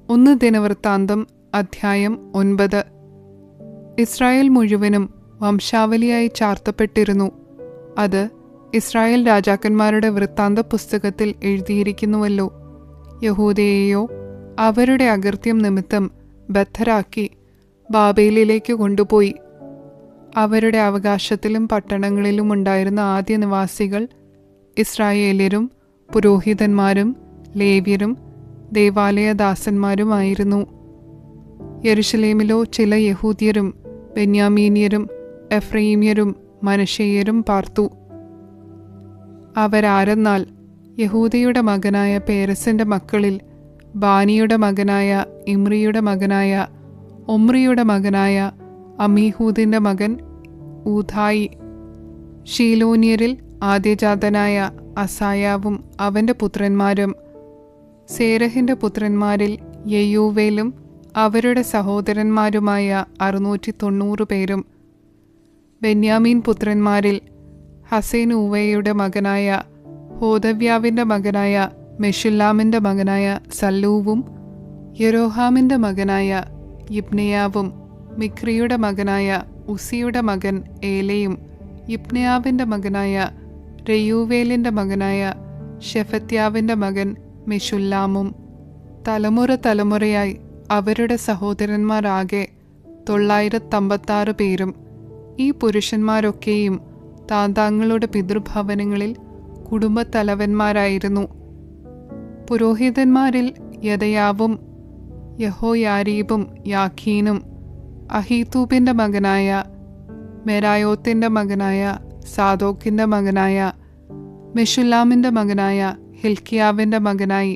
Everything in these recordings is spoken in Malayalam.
1 ദിനവൃത്താന്തം അധ്യായം 9. ഇസ്രായേൽ മുഴുവനും വംശാവലിയായി ചാർത്തപ്പെട്ടിരുന്നു. അത് ഇസ്രായേൽ രാജാക്കന്മാരുടെ വൃത്താന്ത പുസ്തകത്തിൽ എഴുതിയിരിക്കുന്നുവല്ലോ. യഹൂദയെയോ അവരുടെ അകൃത്യം നിമിത്തം ബദ്ധരാക്കി ബാബേലിലേക്ക് കൊണ്ടുപോയി. അവരുടെ അവകാശത്തിലും പട്ടണങ്ങളിലും ഉണ്ടായിരുന്ന ആദ്യ നിവാസികൾ ഇസ്രായേല്യരും പുരോഹിതന്മാരും ലേവ്യരും ദേവാലയദാസന്മാരുമായിരുന്നു. യെരുശലേമിലോ ചില യഹൂദ്യരും ബെന്യാമീന്യരും എഫ്രയീമ്യരും മനശ്ശേയരും പാർത്തു. അവരാരെന്നാൽ യഹൂദയുടെ മകനായ പേരസിന്റെ മക്കളിൽ ബാനിയുടെ മകനായ ഇമ്രിയുടെ മകനായ ഒമ്രിയുടെ മകനായ അമീഹൂദിന്റെ മകൻ ഊഥായി, ഷീലോന്യരിൽ ആദ്യജാതനായ അസായാവും അവന്റെ പുത്രന്മാരും, സേരഹിന്റെ പുത്രന്മാരിൽ യെയൂവേലും അവരുടെ സഹോദരന്മാരുമായ 690 പേരും, ബെന്യാമീൻ പുത്രന്മാരിൽ ഹസേനൂവയുടെ മകനായ ഹോദവ്യാവിന്റെ മകനായ മെഷുല്ലാമിന്റെ മകനായ സല്ലൂവും യെരോഹാമിന്റെ മകനായ യിബ്നെയാവും മിക്രിയുടെ മകനായ ഉസിയുടെ മകൻ ഏലയും യിബ്നെയാവിന്റെ മകനായ റെയൂവേലിന്റെ മകനായ ഷെഫത്യാവിന്റെ മകൻ മെഷുല്ലാമും. തലമുറ തലമുറയായി അവരുടെ സഹോദരന്മാരാകെ 956 പേരും. ഈ പുരുഷന്മാരൊക്കെയും താന്താങ്ങളുടെ പിതൃഭവനങ്ങളിൽ കുടുംബത്തലവന്മാരായിരുന്നു. പുരോഹിതന്മാരിൽ യദയാവും യഹോയാരീബും യാഖീനും അഹീതൂബിന്റെ മകനായ മെരായോത്തിന്റെ മകനായ സാദോക്കിന്റെ മകനായ മെഷുല്ലാമിന്റെ മകനായ ഹിൽക്കിയാവിന്റെ മകനായി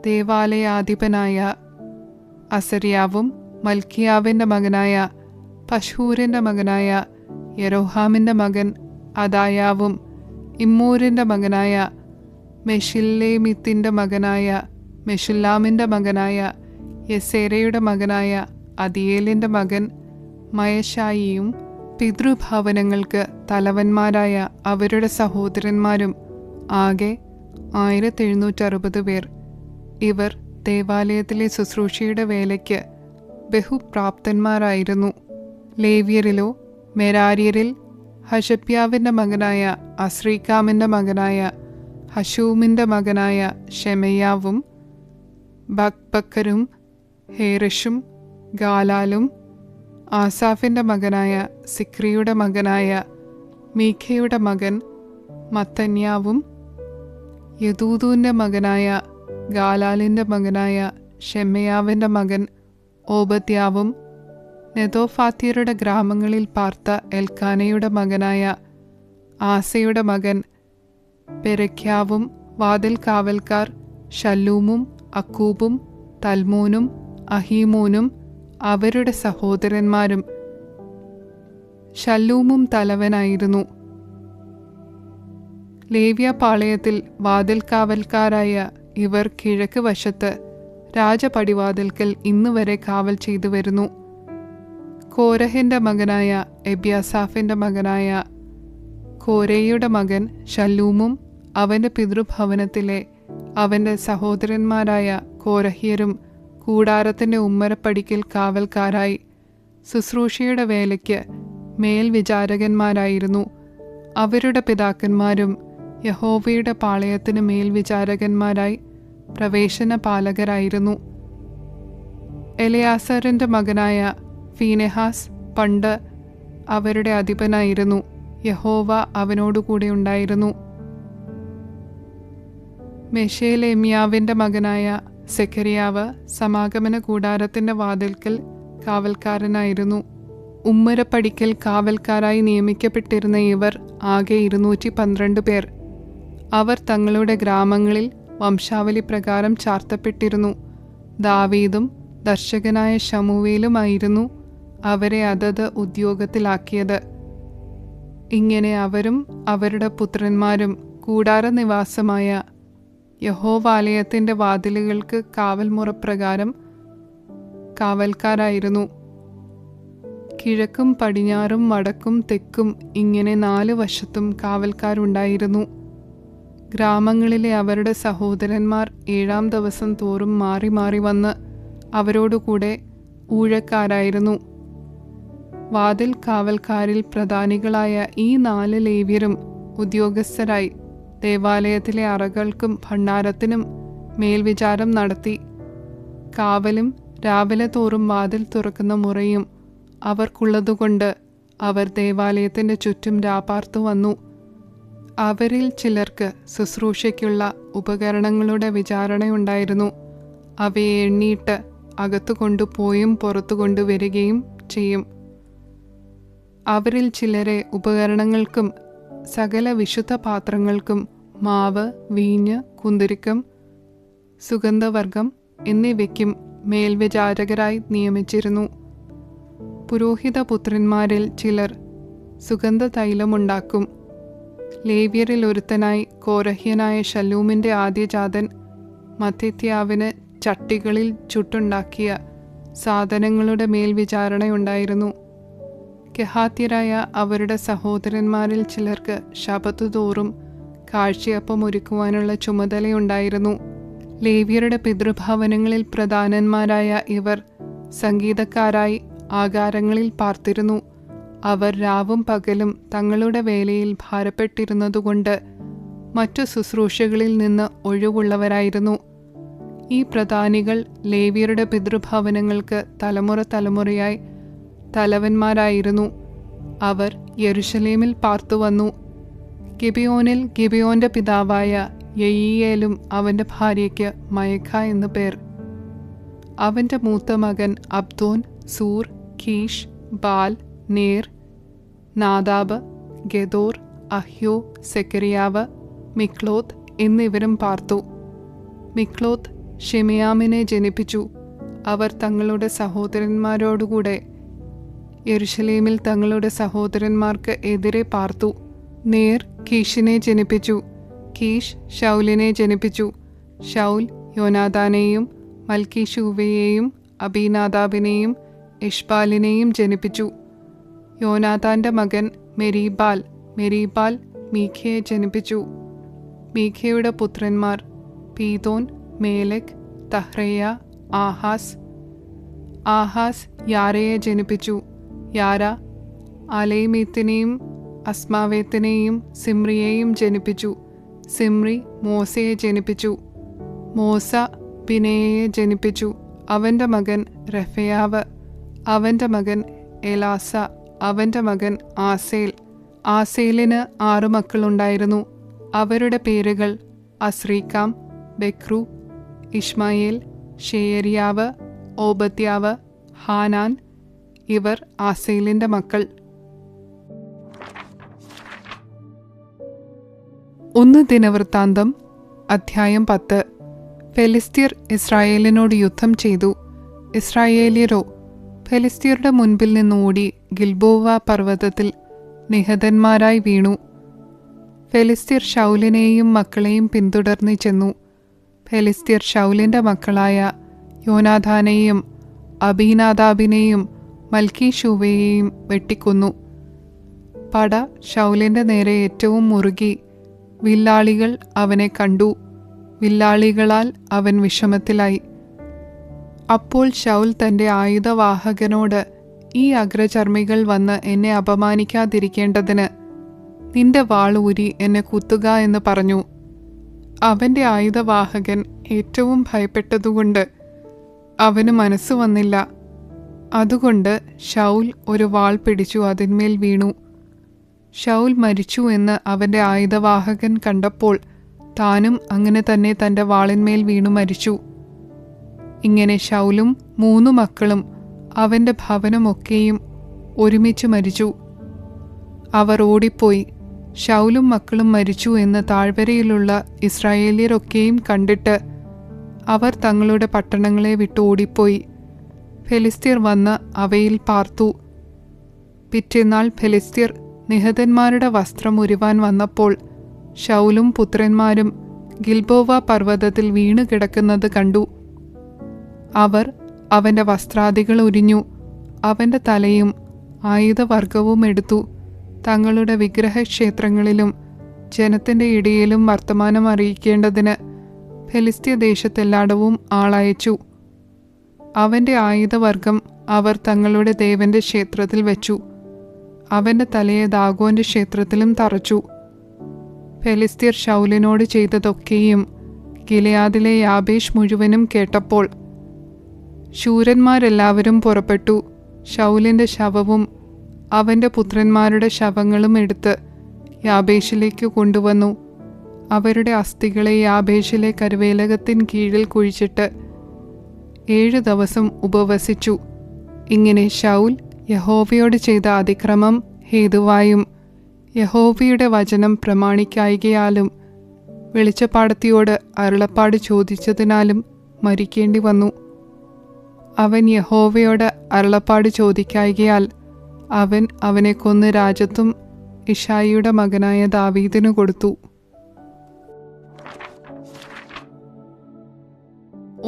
ദേവാലയാധിപനായ അസര്യാവും മൽക്കിയാവിന്റെ മകനായ പശൂരിന്റെ മകനായ യെരോഹാമിന്റെ മകൻ അദായാവും ഇമ്മൂരിന്റെ മകനായ മെഷില്ലേമിത്തിന്റെ മകനായ മെഷുല്ലാമിന്റെ മകനായ യെസേരയുടെ മകനായ അദിയേലിന്റെ മകൻ മയശായിയും പിതൃഭവനങ്ങൾക്ക് തലവന്മാരായ അവരുടെ സഹോദരന്മാരും ആകെ 1760 പേർ. ഇവർ ദേവാലയത്തിലെ ശുശ്രൂഷയുടെ വേലയ്ക്ക് ബഹുപ്രാപ്തന്മാരായിരുന്നു. ലേവ്യരിലോ മെരാര്യരിൽ ഹശബ്യാവിന്റെ മകനായ അസ്രീക്കാമിന്റെ മകനായ ഹശൂമിന്റെ മകനായ ഷെമയ്യാവും ബക്ബക്കരും ഹേറഷും ഗാലാലും ആസാഫിന്റെ മകനായ സിക്രിയുടെ മകനായ മീഖയുടെ മകൻ മത്തന്യാവും യദൂദൂന്റെ മകനായ ഗാലാലിന്റെ മകനായ ഷെമയാവിന്റെ മകൻ ഓബദ്യാവും നെതോഫാത്യരുടെ ഗ്രാമങ്ങളിൽ പാർത്ത എൽക്കാനയുടെ മകനായ ആസയുടെ മകൻ പെരഖ്യാവും വാതിൽ കാവൽക്കാർ ഷല്ലൂമും അക്കൂബും തൽമോനും അഹീമോനും അവരുടെ സഹോദരന്മാരും. ഷല്ലൂമും തലവനായിരുന്നു. ലേവ്യ പാളയത്തിൽ വാതിൽ കാവൽക്കാരായ ഇവർ കിഴക്ക് വശത്ത് രാജപടിവാതിൽക്കൽ ഇന്നുവരെ കാവൽ ചെയ്തു വരുന്നു. കോരഹിന്റെ മകനായ എബ്യാസാഫിന്റെ മകനായ കോരേയുടെ മകൻ ഷല്ലൂമും അവന്റെ പിതൃഭവനത്തിലെ അവന്റെ സഹോദരന്മാരായ കോരഹ്യരും കൂടാരത്തിന്റെ ഉമ്മരപ്പടിക്കൽ കാവൽക്കാരായി ശുശ്രൂഷയുടെ വേലയ്ക്ക് മേൽവിചാരകന്മാരായിരുന്നു. അവരുടെ പിതാക്കന്മാരും യഹോവയുടെ പാളയത്തിന് മേൽവിചാരകന്മാരായി പ്രവേശന പാലകരായിരുന്നു. എലയാസറിന്റെ മകനായ ഫീനെഹാസ് പണ്ട് അവരുടെ അധിപനായിരുന്നു. യഹോവ അവനോടുകൂടെ ഉണ്ടായിരുന്നു. മെഷേലെമ്യാവിന്റെ മകനായ സെഖര്യാവ് സമാഗമന കൂടാരത്തിന്റെ വാതിൽക്കൽ കാവൽക്കാരനായിരുന്നു. ഉമ്മരപ്പടിക്കൽ കാവൽക്കാരായി നിയമിക്കപ്പെട്ടിരുന്ന ഇവർ ആകെ 212 പേർ. അവർ തങ്ങളുടെ ഗ്രാമങ്ങളിൽ വംശാവലി പ്രകാരം ചാർത്തപ്പെട്ടിരുന്നു. ദാവീദും ദർശകനായ ശമൂവേലുമായിരുന്നു അവരെ അതത് ഉദ്യോഗത്തിലാക്കിയത്. ഇങ്ങനെ അവരും അവരുടെ പുത്രന്മാരും കൂടാരനിവാസമായ യഹോവാലയത്തിന്റെ വാതിലുകൾക്ക് കാവൽമുറപ്രകാരം കാവൽക്കാരായിരുന്നു. കിഴക്കും പടിഞ്ഞാറും വടക്കും തെക്കും ഇങ്ങനെ 4 വശത്തും കാവൽക്കാരുണ്ടായിരുന്നു. ഗ്രാമങ്ങളിലെ അവരുടെ സഹോദരന്മാർ 7-ാം ദിവസം തോറും മാറി മാറി വന്ന് അവരോടുകൂടെ ഊഴക്കാരായിരുന്നു. വാതിൽ കാവൽക്കാരിൽ പ്രധാനികളായ ഈ 4 ലേവ്യരും ഉദ്യോഗസ്ഥരായി ദേവാലയത്തിലെ അറകൾക്കും ഭണ്ഡാരത്തിനും മേൽവിചാരം നടത്തി. കാവലും രാവിലെ തോറും വാതിൽ തുറക്കുന്ന മുറയും അവർക്കുള്ളതുകൊണ്ട് അവർ ദേവാലയത്തിൻ്റെ ചുറ്റും രാപാർത്തു വന്നു. അവരിൽ ചിലർക്ക് ശുശ്രൂഷയ്ക്കുള്ള ഉപകരണങ്ങളുടെ വിചാരണയുണ്ടായിരുന്നു. അവയെ എണ്ണിയിട്ട് അകത്തു കൊണ്ടുപോയും പുറത്തു കൊണ്ടുവരികയും ചെയ്യും. അവരിൽ ചിലരെ ഉപകരണങ്ങൾക്കും സകല വിശുദ്ധ പാത്രങ്ങൾക്കും മാവ്, വീഞ്ഞ്, കുന്തിരിക്കം, സുഗന്ധവർഗം എന്നിവയ്ക്കും മേൽവിചാരകരായി നിയമിച്ചിരുന്നു. പുരോഹിതപുത്രന്മാരിൽ ചിലർ സുഗന്ധതൈലമുണ്ടാക്കും. ലേവ്യരിൽ ഒരുത്തനായി കോരഹ്യനായ ശല്ലൂമിൻ്റെ ആദ്യജാതൻ മത്തിത്യാവിന് ചട്ടികളിൽ ചുട്ടുണ്ടാക്കിയ സാധനങ്ങളുടെ മേൽവിചാരണയുണ്ടായിരുന്നു. കെഹാത്യരായ അവരുടെ സഹോദരന്മാരിൽ ചിലർക്ക് ശബത്ത് തോറും കാഴ്ചയപ്പം ഒരുക്കുവാനുള്ള ചുമതലയുണ്ടായിരുന്നു. ലേവ്യരുടെ പിതൃഭവനങ്ങളിൽ പ്രധാനന്മാരായ ഇവർ സംഗീതക്കാരായി ആകാരങ്ങളിൽ പാർത്തിരുന്നു. അവർ രാവും പകലും തങ്ങളുടെ വേലയിൽ ഭാരപ്പെട്ടിരുന്നതുകൊണ്ട് മറ്റു ശുശ്രൂഷകളിൽ നിന്ന് ഒഴിവുള്ളവരായിരുന്നു. ഈ പ്രധാനികൾ ലേവ്യരുടെ പിതൃഭവനങ്ങൾക്ക് തലമുറ തലമുറയായി തലവന്മാരായിരുന്നു. അവർ യെരുശലേമിൽ പാർത്തുവന്നു. ഗിബിയോനിൽ ഗിബിയോന്റെ പിതാവായ യെയീയേലും അവൻ്റെ ഭാര്യയ്ക്ക് മയഖ എന്നു പേർ. അവൻ്റെ മൂത്ത മകൻ അബ്ദോൻ, സൂർ, കീഷ്, ബാൽ, നേർ, നാദാബ്, ഗെദോർ, അഹ്യോ, സെക്കരിയാവ്, മിക്ലോത്ത് എന്നിവരും പാർത്തു. മിക്ലോത്ത് ഷിമിയാമിനെ ജനിപ്പിച്ചു. അവർ തങ്ങളുടെ സഹോദരന്മാരോടുകൂടെ യെരുശലേമിൽ തങ്ങളുടെ സഹോദരന്മാർക്ക് എതിരെ പാർത്തു. നേർ കീഷിനെ ജനിപ്പിച്ചു. കീഷ് ശൗലിനെ ജനിപ്പിച്ചു. ശൗൽ യോനാദാനെയും മൽക്കീശൂവയെയും അബീനാദാബിനെയും ഇഷ്ബാലിനെയും ജനിപ്പിച്ചു. യോനാദാന്റെ മകൻ മെരീബാൽ മീഖയെ ജനിപ്പിച്ചു. മീഖയുടെ പുത്രന്മാർ പീതോൻ, മേലെക്, തഹ്രേയ, ആഹാസ് യാരയെ ജനിപ്പിച്ചു. യാര അലൈമീത്തിനെയും അസ്മാവേത്തിനെയും സിമ്രിയെയും ജനിപ്പിച്ചു. സിമ്രി മോസയെ ജനിപ്പിച്ചു. മോസ ബിനയയെ ജനിപ്പിച്ചു. അവൻ്റെ മകൻ രഫയാവ്, അവൻ്റെ മകൻ എലാസ, അവൻ്റെ മകൻ ആസേൽ. ആസേലിന് 6 മക്കളുണ്ടായിരുന്നു. അവരുടെ പേരുകൾ അസ്രീക്കാം, ബെക്രു, ഇഷ്മായേൽ, ഷെയരിയാവ്, ഓബദ്യാവ്, ഹാനാൻ. ഇവർ ആസേലിൻ്റെ മക്കൾ. 1 ദിനവൃത്താന്തം അധ്യായം 10. ഫെലിസ്ത്യർ ഇസ്രായേലിനോട് യുദ്ധം ചെയ്തു. ഇസ്രായേല്യരോ ഫെലിസ്ത്യരുടെ മുൻപിൽ നിന്ന് ഓടി ഗിൽബോവ പർവ്വതത്തിൽ നിഹതന്മാരായി വീണു. ഫെലിസ്ത്യർ ശൗലിനെയും മക്കളെയും പിന്തുടർന്ന് ചെന്നു. ഫെലിസ്ത്യർ ശൗലിൻ്റെ മക്കളായ യോനാഥാനെയും അബീനാദാബിനെയും മൽക്കീശൂവയെയും വെട്ടിക്കൊന്നു. പട ശൗലിൻ്റെ നേരെ ഏറ്റവും മുറുകി. വില്ലാളികൾ അവനെ കണ്ടു. വില്ലാളികളാൽ അവൻ വിഷമത്തിലായി. അപ്പോൾ ശൗൽ തൻ്റെ ആയുധവാഹകനോട്, ഈ അഗ്രചർമ്മികൾ വന്ന് എന്നെ അപമാനിക്കാതിരിക്കേണ്ടതിന് നിന്റെ വാൾ ഊരി എന്നെ കുത്തുക എന്ന് പറഞ്ഞു. അവൻ്റെ ആയുധവാഹകൻ ഏറ്റവും ഭയപ്പെട്ടതുകൊണ്ട് അവന് മനസ്സ് വന്നില്ല. അതുകൊണ്ട് ശൗൽ ഒരു വാൾ പിടിച്ചു അതിന്മേൽ വീണു. ശൗൽ മരിച്ചു എന്ന് അവൻ്റെ ആയുധവാഹകൻ കണ്ടപ്പോൾ താനും അങ്ങനെ തന്നെ തൻ്റെ വാളിന്മേൽ വീണു മരിച്ചു. ഇങ്ങനെ ശൗലും 3 മക്കളും അവൻ്റെ ഭവനമൊക്കെയും ഒരുമിച്ച് മരിച്ചു. അവർ ഓടിപ്പോയി. ശൗലും മക്കളും മരിച്ചു എന്ന് താഴ്വരയിലുള്ള ഇസ്രായേല്യരൊക്കെയും കണ്ടിട്ട് അവർ തങ്ങളുടെ പട്ടണങ്ങളെ വിട്ട് ഓടിപ്പോയി. ഫെലിസ്ത്യർ വന്ന് അവയിൽ പാർത്തു. പിറ്റേന്നാൾ ഫെലിസ്ത്യർ നിഹതന്മാരുടെ വസ്ത്രം ഉരുവാൻ വന്നപ്പോൾ ശൗലും പുത്രന്മാരും ഗിൽബോവ പർവ്വതത്തിൽ വീണു കിടക്കുന്നത് കണ്ടു. അവർ അവൻ്റെ വസ്ത്രാദികൾ ഉരിഞ്ഞു. അവൻ്റെ തലയും ആയുധവർഗവും എടുത്തു തങ്ങളുടെ വിഗ്രഹക്ഷേത്രങ്ങളിലും ജനത്തിൻ്റെ ഇടയിലും വർത്തമാനം അറിയിക്കേണ്ടതിന് ഫെലിസ്ത്യ ദേശത്തെല്ലായിടവും ആളയച്ചു. അവൻ്റെ ആയുധവർഗം അവർ തങ്ങളുടെ ദേവന്റെ ക്ഷേത്രത്തിൽ വെച്ചു. അവൻ്റെ തലയെ ദാഗോന്റെ ക്ഷേത്രത്തിലും തറച്ചു. ഫെലിസ്ത്യർ ശൗലിനോട് ചെയ്തതൊക്കെയും ഗിലെയാദിലെ യാബേഷ് മുഴുവനും കേട്ടപ്പോൾ ശൂരന്മാരെല്ലാവരും പുറപ്പെട്ടു. ശൗലിൻ്റെ ശവവും അവൻ്റെ പുത്രന്മാരുടെ ശവങ്ങളും എടുത്ത് യാബേഷിലേക്ക് കൊണ്ടുവന്നു. അവരുടെ അസ്ഥികളെ യാബേഷിലെ കരുവേലകത്തിൻ കീഴിൽ കുഴിച്ചിട്ട് 7 ദിവസം ഉപവസിച്ചു. ഇങ്ങനെ ശൗൽ യഹോവയോട് ചെയ്ത അതിക്രമം ഹേതുവായും യഹോവയുടെ വചനം പ്രമാണിക്കായികയാലും വെളിച്ചപ്പാടത്തിയോട് അരുളപ്പാട് ചോദിച്ചതിനാലും മരിക്കേണ്ടി വന്നു. അവൻ യഹോവയോട് അരുളപ്പാട് ചോദിക്കായികയാൽ അവൻ അവനെ കൊന്ന് രാജത്വം ഇഷായിയുടെ മകനായ ദാവീദിനു കൊടുത്തു.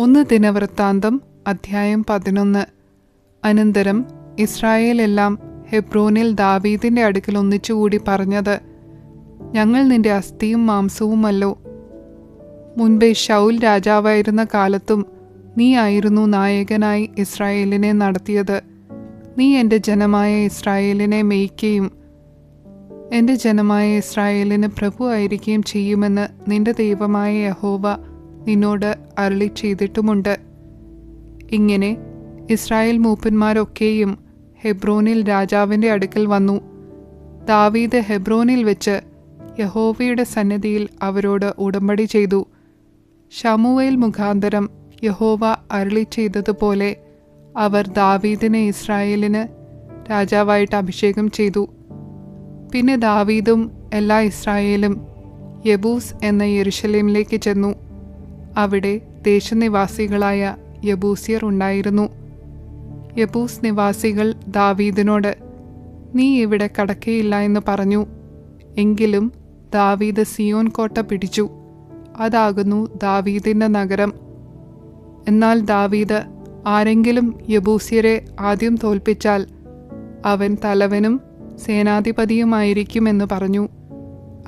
1 ദിനവൃത്താന്തം അധ്യായം 11. അനന്തരം ഇസ്രായേലെല്ലാം ഹെബ്രോനിൽ ദാവീദിന്റെ അടുക്കൽ ഒന്നിച്ചുകൂടി പറഞ്ഞത്, ഞങ്ങൾ നിന്റെ അസ്ഥിയും മാംസവുമല്ലോ. മുൻപേ ശൗൽ രാജാവായിരുന്ന കാലത്തും നീ ആയിരുന്നു നായകനായി ഇസ്രായേലിനെ നടത്തിയത്. നീ എൻ്റെ ജനമായ ഇസ്രായേലിനെ മേയ്ക്കുകയും എൻ്റെ ജനമായ ഇസ്രായേലിന് പ്രഭു ആയിരിക്കുകയും ചെയ്യുമെന്ന് നിന്റെ ദൈവമായ യഹോവ നിന്നോട് അരുളി ചെയ്തിട്ടുമുണ്ട്. ഇങ്ങനെ ഇസ്രായേൽ മൂപ്പന്മാരൊക്കെയും ഹെബ്രോനിൽ രാജാവിൻ്റെ അടുക്കൽ വന്നു. ദാവീദ് ഹെബ്രോനിൽ വെച്ച് യഹോവയുടെ സന്നിധിയിൽ അവരോട് ഉടമ്പടി ചെയ്തു. ശമൂവേൽ മുഖാന്തരം യഹോവ അരുളി ചെയ്തതുപോലെ അവർ ദാവീദിനെ ഇസ്രായേലിന് രാജാവായിട്ട് അഭിഷേകം ചെയ്തു. പിന്നെ ദാവീദും എല്ലാ ഇസ്രായേലും യെബൂസ് എന്ന യെരുശലേമിലേക്ക് ചെന്നു. അവിടെ ദേശനിവാസികളായ യബൂസ്യർ ഉണ്ടായിരുന്നു. യബൂസ് നിവാസികൾ ദാവീദിനോട്, നീ ഇവിടെ കടക്കയില്ല എന്ന് പറഞ്ഞു. എങ്കിലും ദാവീദ് സിയോൻ കോട്ട പിടിച്ചു. അതാകുന്നു ദാവീദിൻ്റെ നഗരം. എന്നാൽ ദാവീദ് ആരെങ്കിലും യബൂസ്യരെ ആദ്യം തോൽപ്പിച്ചാൽ അവൻ തലവനും സേനാധിപതിയുമായിരിക്കുമെന്ന് പറഞ്ഞു.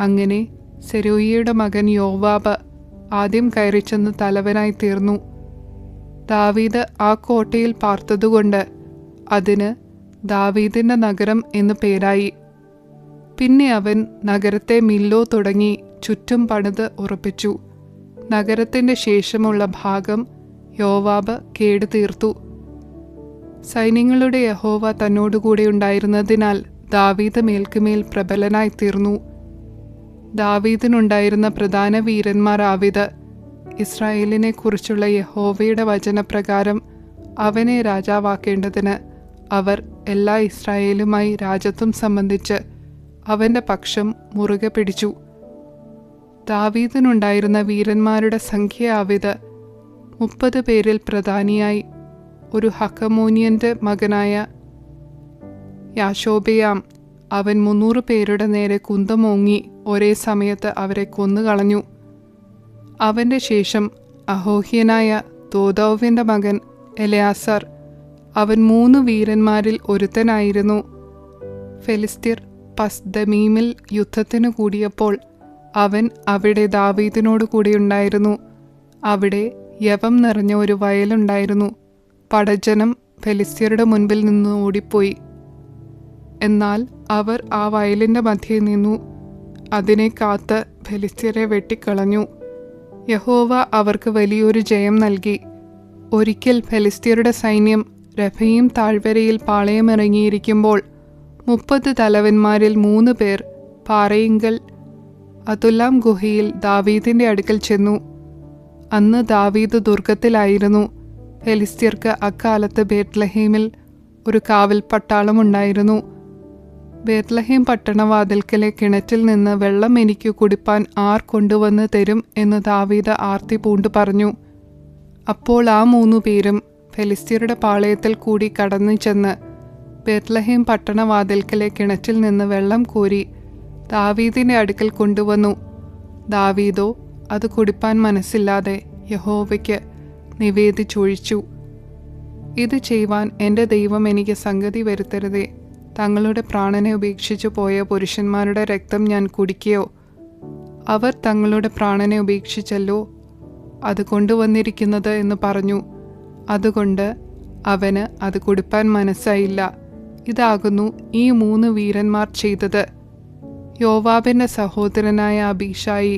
അങ്ങനെ സെരൂയയുടെ മകൻ യോവാബ് ആദ്യം കയറിച്ചെന്ന് തലവനായി തീർന്നു. ദാവീദ് ആ കോട്ടയിൽ പാർത്തതുകൊണ്ട് അതിന് ദാവീദിൻ്റെ നഗരം എന്നു പേരായി. പിന്നെ അവൻ നഗരത്തെ മില്ലോ തുടങ്ങി ചുറ്റും പണിത് ഉറപ്പിച്ചു. നഗരത്തിൻ്റെ ശേഷമുള്ള ഭാഗം യോവാബ് കേടുതീർത്തു. സൈന്യങ്ങളുടെ യഹോവ തന്നോടുകൂടെ ഉണ്ടായിരുന്നതിനാൽ ദാവീദ് മേൽക്കുമേൽ പ്രബലനായി തീർന്നു. ദാവീദിനുണ്ടായിരുന്ന പ്രധാന വീരന്മാർ ആവിത്. ഇസ്രായേലിനെ കുറിച്ചുള്ള യഹോവയുടെ വചനപ്രകാരം അവനെ രാജാവാക്കേണ്ടതിന് അവർ എല്ലാ ഇസ്രായേലുമായി രാജത്വം സംബന്ധിച്ച് അവൻ്റെ പക്ഷം മുറുകെ പിടിച്ചു. ദാവീദിനുണ്ടായിരുന്ന വീരന്മാരുടെ സംഖ്യ ആവിത്. 30 പേരിൽ പ്രധാനിയായി ഒരു ഹക്കമോനിയൻ്റെ മകനായ യാശോബെയാം. അവൻ 300 പേരുടെ നേരെ കുന്തമോങ്ങി ഒരേ സമയത്ത് അവരെ കൊന്നുകളഞ്ഞു. അവൻ്റെ ശേഷം അഹോഹ്യനായ ദോദോവിൻ്റെ മകൻ എലയാസർ. അവൻ 3 വീരന്മാരിൽ ഒരുത്തനായിരുന്നു. ഫെലിസ്ത്യർ പസ്ദമീമിൽ യുദ്ധത്തിന് കൂടിയപ്പോൾ അവൻ അവിടെ ദാവീദിനോട് കൂടെയുണ്ടായിരുന്നു. അവിടെ യവം നിറഞ്ഞ ഒരു വയലുണ്ടായിരുന്നു. പടജ്ജനം ഫെലിസ്ത്യരുടെ മുൻപിൽ നിന്ന് ഓടിപ്പോയി. എന്നാൽ അവർ ആ വയലിൻ്റെ മധ്യേ നിന്നു. അതിനെ കാത്ത് ഫെലിസ്ത്യരെ വെട്ടിക്കളഞ്ഞു. യഹോവ അവർക്ക് വലിയൊരു ജയം നൽകി. ഒരിക്കൽ ഫെലിസ്ത്യരുടെ സൈന്യം രഫയീം താഴ്വരയിൽ പാളയമിറങ്ങിയിരിക്കുമ്പോൾ 30 തലവന്മാരിൽ 3 പേർ പാറയിങ്കൽ അതുല്ലാം ഗുഹയിൽ ദാവീദിൻ്റെ അടുക്കൽ ചെന്നു. അന്ന് ദാവീദ് ദുർഗത്തിലായിരുന്നു. ഫെലിസ്ത്യർക്ക് അക്കാലത്ത് ബേത്ലഹേമിൽ ഒരു കാവൽ പട്ടാളമുണ്ടായിരുന്നു. ബേത്ലഹേം പട്ടണവാതിൽക്കലെ കിണറ്റിൽ നിന്ന് വെള്ളം എനിക്ക് കുടിപ്പാൻ ആർ കൊണ്ടുവന്ന് തരും എന്ന് ദാവീദ് ആർത്തി പൂണ്ടു പറഞ്ഞു. അപ്പോൾ ആ 3 പേരും ഫെലിസ്ത്യരുടെ പാളയത്തിൽ കൂടി കടന്നു ചെന്ന് ബേത്ലഹേം പട്ടണവാതിൽക്കലെ കിണറ്റിൽ നിന്ന് വെള്ളം കോരി ദാവീദിൻ്റെ അടുക്കൽ കൊണ്ടുവന്നു. ദാവീദോ അത് കുടിപ്പാൻ മനസ്സില്ലാതെ യഹോവയ്ക്ക് നിവേദിച്ചൊഴിച്ചു. ഇത് ചെയ്യുവാൻ എൻ്റെ ദൈവം എനിക്ക് സംഗതി വരുത്തരുതേ. തങ്ങളുടെ പ്രാണനെ ഉപേക്ഷിച്ചു പോയ പുരുഷന്മാരുടെ രക്തം ഞാൻ കുടിക്കുകയോ അവർ തങ്ങളുടെ പ്രാണനെ ഉപേക്ഷിച്ചല്ലോ അത് കൊണ്ടുവന്നിരിക്കുന്നത് എന്ന് പറഞ്ഞു. അതുകൊണ്ട് അവന് അത് കുടിപ്പാൻ മനസ്സായില്ല. ഇതാകുന്നു ഈ 3 വീരന്മാർ ചെയ്തത്. യോവാബിൻ്റെ സഹോദരനായ അബീശായി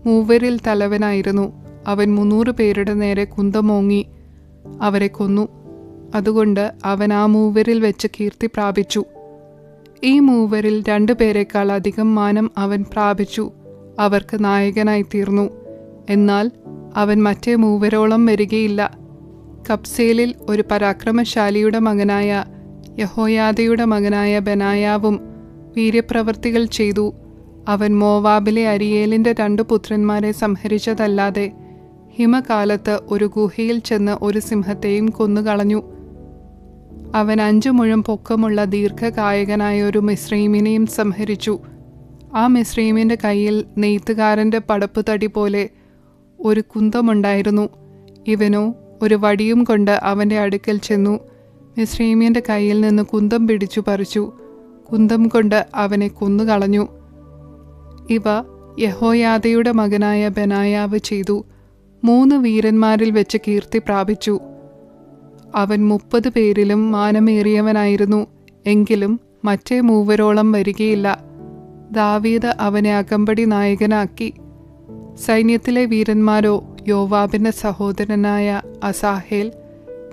മൂവരിൽ തലവനായിരുന്നു. അവൻ 300 പേരുടെ നേരെ കുന്തമോങ്ങി അവരെ കൊന്നു. അതുകൊണ്ട് അവൻ ആ മൂവരിൽ വെച്ച് കീർത്തി പ്രാപിച്ചു. ഈ മൂവരിൽ 2 പേരെക്കാൾ അധികം മാനം അവൻ പ്രാപിച്ചു. അവർക്ക് നായകനായി തീർന്നു. എന്നാൽ അവൻ മറ്റേ മൂവരോളം വരികയില്ല. കപ്സേലിൽ ഒരു പരാക്രമശാലിയുടെ മകനായ യഹോയാദയുടെ മകനായ ബെനായാവും വീര്യപ്രവൃത്തികൾ ചെയ്തു. അവൻ മോവാബിലെ അരിയേലിൻ്റെ 2 പുത്രന്മാരെ സംഹരിച്ചതല്ലാതെ ഹിമകാലത്ത് ഒരു ഗുഹയിൽ ചെന്ന് ഒരു സിംഹത്തെയും കൊന്നുകളഞ്ഞു. അവൻ 5 മുഴം പൊക്കമുള്ള ദീർഘകായകനായ ഒരു മിസ്രൈമിനെയും സംഹരിച്ചു. ആ മിസ്രൈമിൻ്റെ കയ്യിൽ നെയ്ത്തുകാരൻ്റെ പടപ്പുതടി പോലെ ഒരു കുന്തമുണ്ടായിരുന്നു. ഇവനോ ഒരു വടിയും കൊണ്ട് അവൻ്റെ അടുക്കൽ ചെന്നു മിസ്രൈമിൻ്റെ കയ്യിൽ നിന്ന് കുന്തം പിടിച്ചു പറിച്ചു. കുന്തം കൊണ്ട് അവനെ കൊന്നുകളഞ്ഞു. ഇവ യഹോയാദയുടെ മകനായ ബെനായാവ് ചെയ്തു. 3 വീരന്മാരിൽ വെച്ച് കീർത്തി പ്രാപിച്ചു. അവൻ 30 പേരിലും മാനമേറിയവനായിരുന്നു. എങ്കിലും മറ്റേ മൂവരോളം വരികയില്ല. ദാവീദ് അവനെ അകമ്പടി നായകനാക്കി. സൈന്യത്തിലെ വീരന്മാരോ യോവാബിൻ്റെ സഹോദരനായ അസാഹേൽ,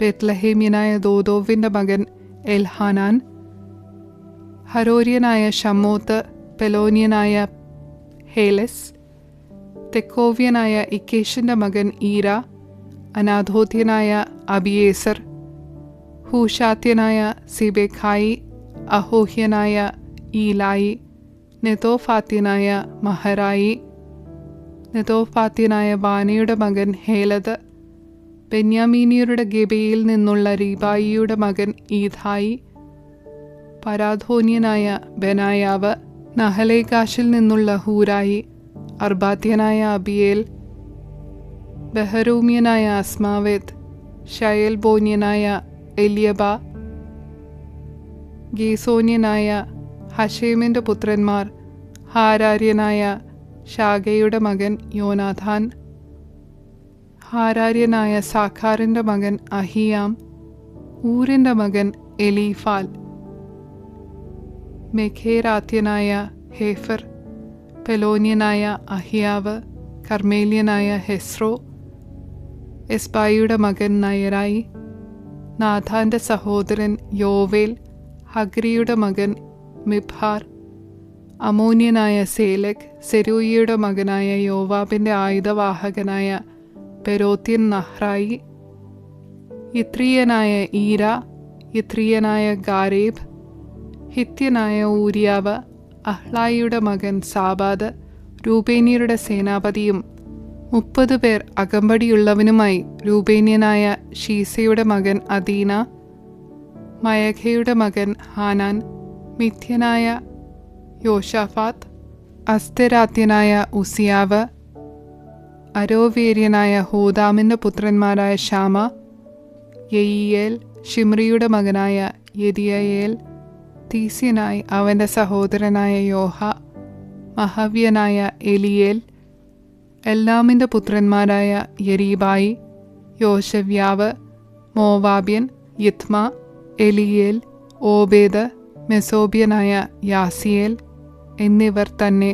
ബെത്ലഹേമ്യനായ ദോദോവിൻ്റെ മകൻ എൽഹാനാൻ, ഹരോര്യനായ ഷമ്മോത്ത്, പെലോന്യനായ ഹേലസ്, തെക്കോവ്യനായ ഇക്കേഷിൻ്റെ മകൻ ഈര, അനാഥോത്യനായ അബിയേസർ, ഹൂഷാത്യനായ സിബെഖായി, അഹോഹ്യനായ ഈലായി, നെതോഫാത്യനായ മഹരായി, നെതോഫാത്യനായ ബാനയുടെ മകൻ ഹേലത്, ബെന്യാമീനിയരുടെ ഗെബയിൽ നിന്നുള്ള രീബായിയുടെ മകൻ ഈഥായി, പരാധോന്യനായ ബെനായാവ്, നഹലേഗാഷിൽ നിന്നുള്ള ഹൂരായി, അർബാത്യനായ അബിയേൽ, ബഹരൂമ്യനായ അസ്മാവേത്ത്, ഷയൽബോന്യനായ എലിയബ, ഗീസോന്യനായ ഹഷേമിൻ്റെ പുത്രന്മാർ, ഹാരാര്യനായ ഷാഗയുടെ മകൻ യോനാഥാൻ, ഹാരാര്യനായ സാഖാറിൻ്റെ മകൻ അഹിയാം, ഊരിൻ്റെ മകൻ എലീഫാൽ, മെഖേരാത്യനായ ഹേഫർ, പെലോന്യനായ അഹിയാവ്, കർമേല്യനായ ഹെസ്രോ, എസ്ബായിയുടെ മകൻ നയരായി, നാഥാൻ്റെ സഹോദരൻ യോവേൽ, ഹഗ്രിയുടെ മകൻ മിബ്ഹാർ, അമോന്യനായ സേലക്, സെരൂയിയുടെ മകനായ യോവാബിൻ്റെ ആയുധവാഹകനായ പെരോത്യൻ നഹ്രായി, യിത്രീയനായ ഈര, യിത്രീയനായ ഗാരേബ്, ഹിത്യനായ ഊരിയാവ്, അഹ്ലായിയുടെ മകൻ സാബാദ്, രൂബേന്യരുടെ സേനാപതിയും 30 പേർ അകമ്പടിയുള്ളവനുമായി രൂബേന്യനായ ഷീസയുടെ മകൻ അദീന, മയഖയുടെ മകൻ ഹാനാൻ, മിഥ്യനായ യോഷാഫാത്ത്, അസ്തെരാത്യനായ ഉസിയാവ്, അരോവേര്യനായ ഹോദാമിൻ്റെ പുത്രന്മാരായ ഷാമ, യെയിയേൽ, ഷിമ്രിയുടെ മകനായ യെദിയയേൽ, തീസ്യനായി അവൻ്റെ സഹോദരനായ യോഹ, മഹവ്യനായ എലിയേൽ, എല്ലാമിൻ്റെ പുത്രന്മാരായ യരീബായി, യോശവ്യാവ്, മോവാബ്യൻ, യിത്മ, എലിയേൽ, ഓബേദ്, മെസോബ്യനായ യാസിയേൽ എന്നിവർ തന്നെ.